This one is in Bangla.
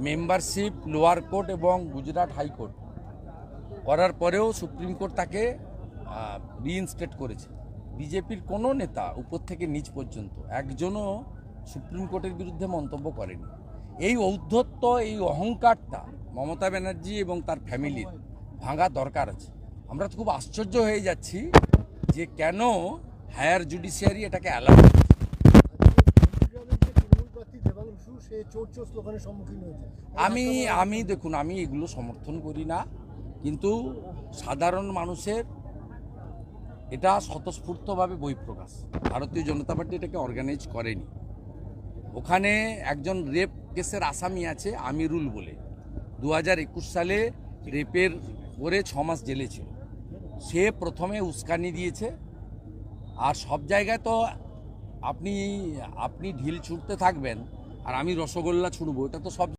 মেম্বারশিপ লোয়ার কোর্ট এবং গুজরাট হাইকোর্ট করার পরেও সুপ্রিম কোর্ট তাকে রিইনস্টেট করেছে। বিজেপির কোনো নেতা উপর থেকে নিচ পর্যন্ত একজনও সুপ্রিম কোর্টের বিরুদ্ধে মন্তব্য করেনি। এই ঔদ্ধত্য, এই অহংকারটা মমতা ব্যানার্জি এবং তার ফ্যামিলির ভাঙা দরকার আছে। আমরা তো খুব আশ্চর্য হয়ে যাচ্ছি যে কেন হায়ার জুডিশিয়ারি এটাকে অ্যালাউ করছে। দেখুন, আমি এগুলো সমর্থন করি না, কিন্তু সাধারণ মানুষের এটা স্বতঃস্ফূর্তভাবে বহিঃপ্রকাশ। ভারতীয় জনতা পার্টি এটাকে অর্গানাইজ করেনি। ওখানে একজন রেপ কেসের আসামি আছে আমিরুল বলে, 2021 সালে রেপের করে 6 মাস জেলে ছিল। সে প্রথমে উস্কানি দিয়েছে, আর সব জায়গায় তো আপনি ঢিল ছুটতে থাকবেন আর আমি রসগোল্লা ছুড়বো, এটা তো সব